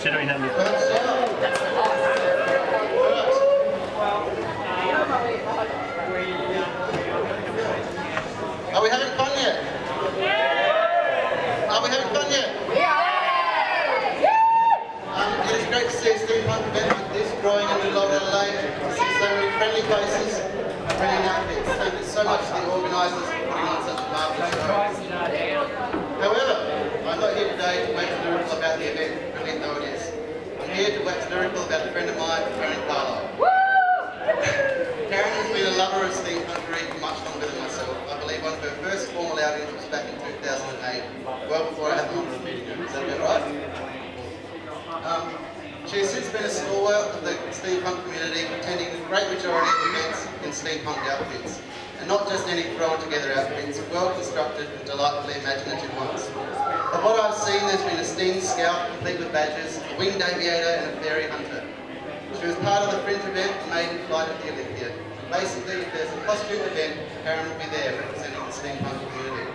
considering how many. Are we having fun yet? Are we having fun yet? It is great to see a steampunk event like this growing into Adelaide. To see so many friendly faces and brilliant outfits. Thank you so much to the organisers for putting on such a marvellous show. However, I'm not here today to wax lyrical about the event, brilliant though it is. I'm here to wax lyrical about a friend of mine, Karen Carlisle. Karen has been a lover of steampunkery for much longer than myself. I believe one of her first formal outings was back in 2008, well before I had the honour of meeting her. Is that about right? She has since been a stalwart of the steampunk community, attending the great majority of events in steampunk outfits. And not just any thrown together outfits, well constructed and delightfully imaginative ones. Of what I've seen, there's been a steamed scout complete with badges, a winged aviator and a fairy hunter. She was part of the fringe event, Maiden Flight of the Olympia. Basically, if there's a costume event, Karen will be there representing the steampunk community.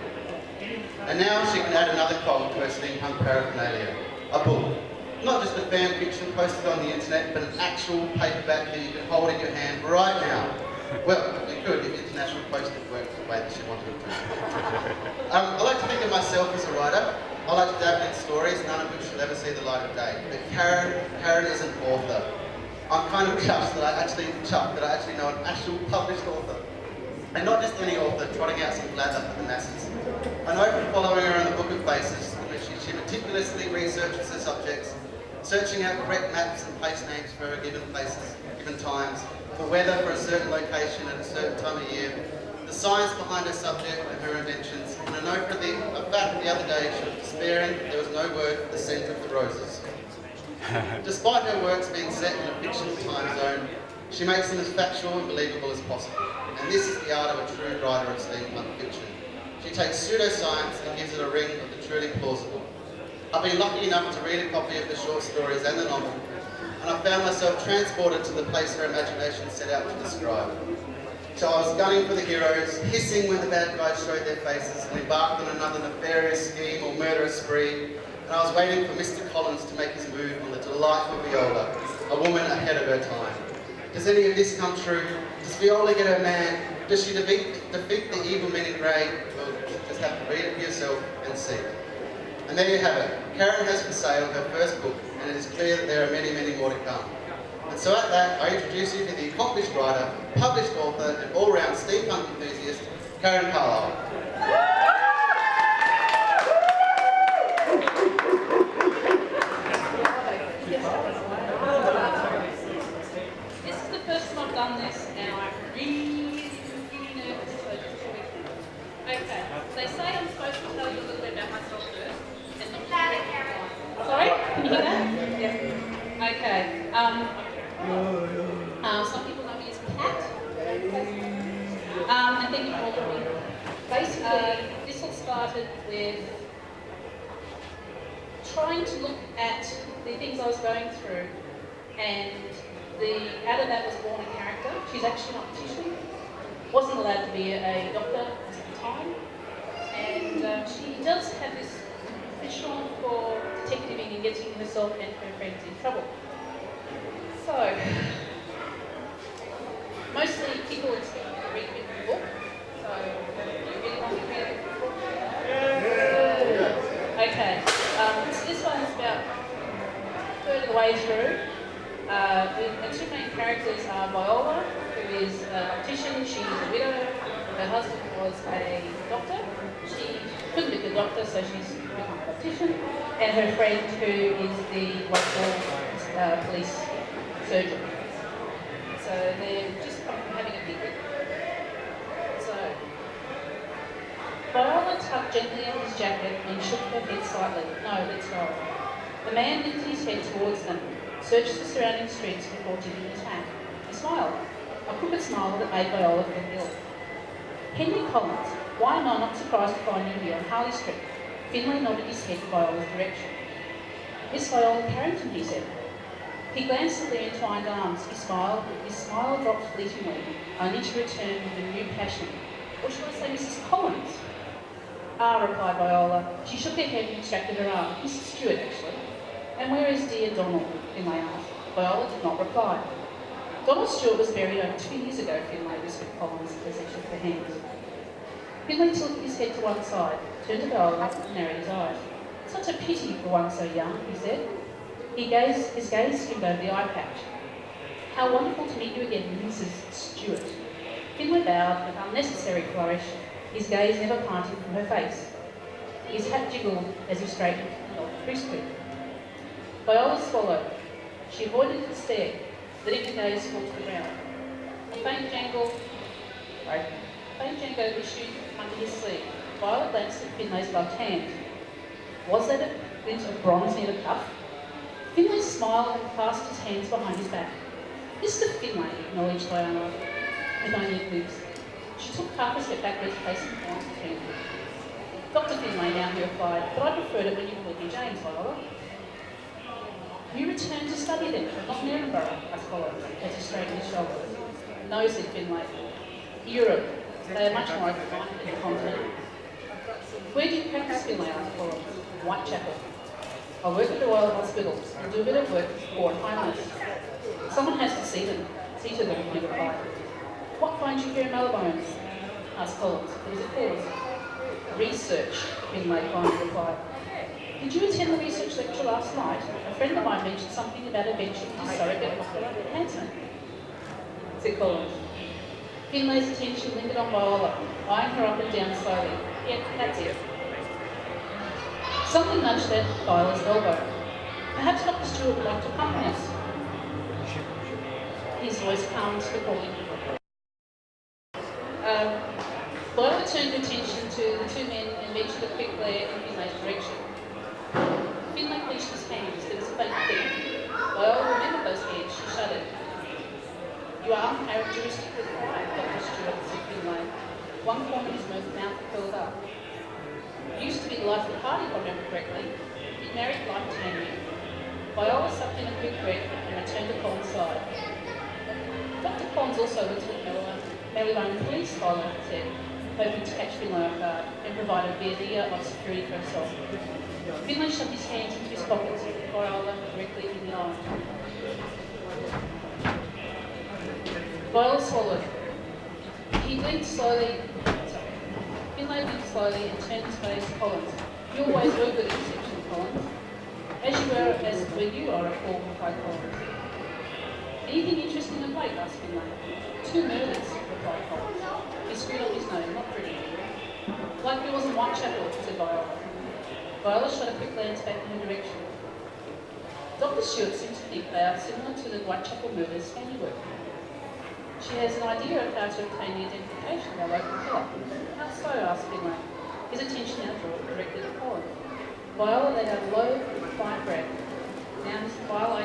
And now she can add another cog to her steampunk paraphernalia, a book. Not just a fan fiction posted on the internet, but an actual paperback that you can hold in your hand right now. Well, you could if international postage worked the way that she wanted it to. I like to think of myself as a writer. I like to dabble in stories, none of which shall ever see the light of day. But Karen is an author. I'm kind of chuffed that I actually know an actual published author. And not just any author trotting out some blather for the masses. I know from following her on the Book of Faces, in which she meticulously researches her subjects, searching out correct maps and place names for her given places, given times, for weather for a certain location at a certain time of year, the science behind her subject and her inventions, and I know for a fact the other day she was despairing that there was no word for the scent of the roses. Despite her works being set in a fictional time zone, she makes them as factual and believable as possible, and this is the art of a true writer of steampunk fiction. She takes pseudoscience and gives it a ring of the truly plausible. I've been lucky enough to read a copy of the short stories and the novel, and I found myself transported to the place her imagination set out to describe. So I was gunning for the heroes, hissing when the bad guys showed their faces and embarked on another nefarious scheme or murderous spree, and I was waiting for Mr. Collins to make his move on the delightful Viola, a woman ahead of her time. Does any of this come true? Does Viola get her man? Does she defeat the evil men in grey? Well, you just have to read it for yourself and see. And there you have it. Karen has for sale her first book, and it is clear that there are many, many more to come. And so at that, I introduce you to the accomplished writer, published author, and all-round steampunk enthusiast, Karen Carlisle. This is the first time I've done this, and I'm really nervous. So just a week. Okay, they say I'm supposed to tell you a little bit about myself first. Sorry? Can you hear that? Yeah. Okay. Some people know me as Cat. And thank you for all of me. Basically, this all started with trying to look at the things I was going through, and out of that was born a character. She's actually an optician. Wasn't allowed to be a doctor at the time, and she does have this professional for detectiving and getting herself and her friends in trouble. So, mostly people expect me to read a bit of the book. So, do you really want me to read a bit of the book? Yeah. Okay. So this one's about a third of the way through. The two main characters are Viola, who is an optician. She's a widow. Her husband was a doctor. She couldn't be the doctor, so she's become an optician. And her friend, who is the local police surgeon. So they're just having a picnic. So Viola tugged gently at his jacket and shook her head slightly. No, let's go. The man lifted his head towards them, searched the surrounding streets before taking his hat. He smiled, a crooked smile that made Viola feel ill. Henry Collins, why am I not surprised to find you here on Harley Street? Finlay nodded his head in Viola's direction. Miss Viola Carrington, he said. He glanced at their entwined arms. His smile dropped fleetingly, only to return with a new passion. Or should I say Mrs. Collins? Ah, replied Viola. She shook her head and extracted her arm. Mrs. Stewart, actually. "And where is dear Donald?" Finlay asked. Viola did not reply. "Donald Stewart was buried over 2 years ago," Finlay whispered Collins as they shook their hands. Finlay tilted his head to one side, turned to Viola and narrowed his eyes. "Such a pity for one so young," he said. His gaze skimmed over the eye patch. "How wonderful to meet you again, Mrs. Stewart." Finlay bowed with unnecessary flourish, his gaze never parting from her face. His hat jiggled as he straightened and nodded briskly. Viola swallowed. She avoided the stare, letting her gaze fall to the ground. A faint jangle issued under his sleeve. Viola glanced at Finlay's gloved hand. Was that a glint of bronze near the cuff? Finlay smiled and clasped his hands behind his back. "Mr. Finlay," acknowledged Viola, with only lips. She took half a step backwards, placing her arms between them. "Dr. Finlay now," he replied, "but I preferred it when you called me James, Viola." "You returned to study then, but not in Edinburgh," asked Collins, as he straightened his shoulders. "No," said Finlay. "Europe. They are much more open-minded than the continent." "Where do you practice?" Finlay asked Collins. "Whitechapel. I work at the Royal Hospital and do a bit of work for Highlands. Someone has to see to them," he replied. "What finds you here in Malibone?" asked Collins. There was a pause. "Research," Finlay finally replied. "Did you attend the research lecture last night? A friend of mine mentioned something about Adventures of Viola Stewart," said Collins. Finlay's attention lingered on Viola, eyeing her up and down slowly. "Yeah, that's it." Something nudged at Viola's elbow. "Perhaps Dr. Stewart would like to accompany us." His voice calmed recalling. Viola turned her attention to the two men and ventured a quick glare in Finlay's direction. Finlay clenched his hands. There was a faint click. Viola remembered those hands. She shuddered. "You are uncharacteristically quiet, Dr. Stewart," said Finlay. One corner of his mouth curled up. "You used to be the life of the party, if I remember correctly. You married life tamely." Viola sucked in a quick breath and returned to Collins' side. "Dr. Collins also works with Marylebone Police," Viola said, hoping to catch Finlay off guard and provide a veneer of security for herself. Finlay shoved his hands into his pockets and looked Viola directly in the eye. Viola swallowed. Finlay blinked slowly and turned his face to Collins. "You always were good at deception, Collins." As were you, I recall," replied Collins. "Anything interesting of late?" asked Finlay. "2 murders," replied Collins. He screwed up his nose. "Not pretty." "Like it was in Whitechapel," said Viola. Viola shot a quick glance back in her direction. "Dr. Stewart seems to think they are similar to the Whitechapel murders' handiwork. She has an idea of how to obtain the identification of our local killer." "How so?" asked Finlay. His attention now drawn directly to Collins. Viola let out a low, quiet breath. Now his vile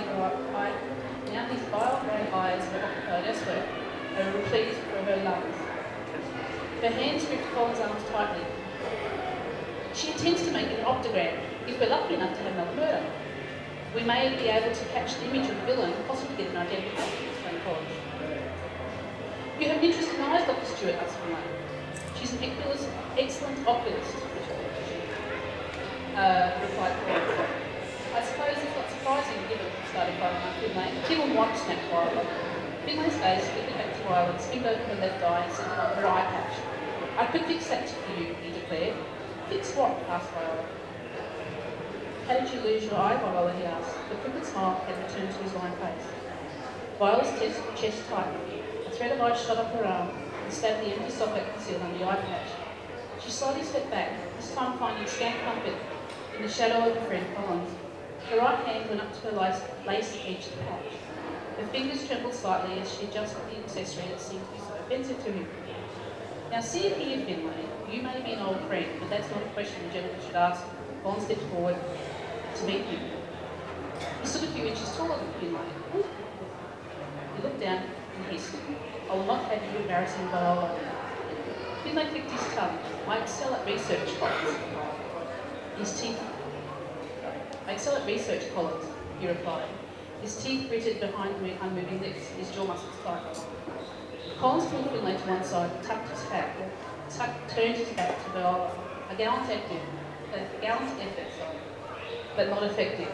grey eyes were occupied elsewhere. They were replenished for her lungs. Her hands gripped Collins' arms tightly. "She intends to make an optogram, if we're lucky enough to have another murder. We may be able to catch the image of the villain and possibly get an identification," explained Collins. "You have an interesting eyes, Dr. Stewart," asked Finlay. "She's an excellent oculist," replied Collins. "I suppose it's not surprising given," started Finlay. "Given what?" snapped Viola. Finlay's gaze flickered back to Viola and skimmed over her left eye and centred on her eye patch. "I could fix that for you," he declared. "Fix what?" asked Viola. "How did you lose your eye, Viola?" he asked. The crooked smile had returned to his lined face. Viola's chest tightened. A thread of ice shot up her arm and stabbed the empty socket concealed under the eye patch. She slowly stepped back, this time finding scant comfort in the shadow of her friend Collins. Her right hand went up to her lace-edged patch. Her fingers trembled slightly as she adjusted the accessory that seemed to be so offensive to him. "Now see here, Finlay, you may be an old friend, but that's not a question a gentleman should ask." Collins stepped forward to meet him. He stood a few inches taller than Finlay. He looked down and hissed, "I will not have you embarrassing Viola." Finlay clicked his tongue. "I excel at research, Collins." "I excel at research, Collins," he replied. His teeth gritted behind unmoving lips, his jaw muscles tightened. Collins pulled Finlay to one side, tucked his hat, turned his back to Viola. A gallant effort, but not effective.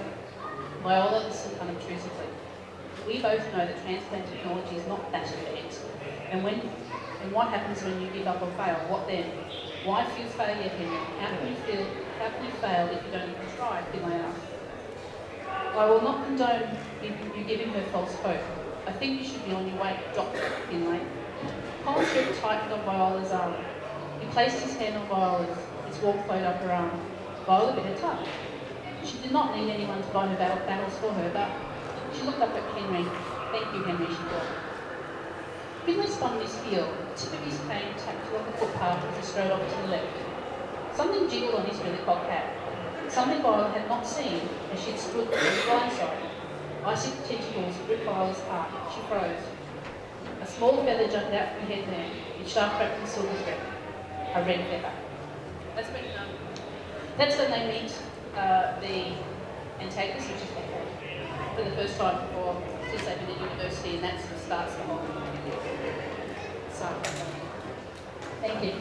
Viola listened unobtrusively. We both know that transplant technology is not that advanced. And what happens when you give up or fail? What then? Why fear failure, Henry? How can you fail if you don't even try? Finlay asked. I will not condone you giving her false hope. I think you should be on your way, Dr. Finlay. Colin's grip tightened on Viola's arm. He placed his hand on Viola's. Its warmth flowed up her arm. Viola bit her tongue. She did not need anyone to buy her battles for her, but she looked up at Henry. Thank you, Henry, she thought. Finlay spun his heel. The tip of his cane tapped like a footpath as he strode off to the left. Something jiggled on his billycock hat. Something Viola had not seen as she had stood on the blind side. Icy tentacles gripped Viola's heart. She froze. A small feather jumped out from her headband, its shaft wrapped in silver thread. A red feather. That's when they meet the antagonist, which is Echo, for the first time since they've been at university, and that sort of starts the whole thing. So, thank you.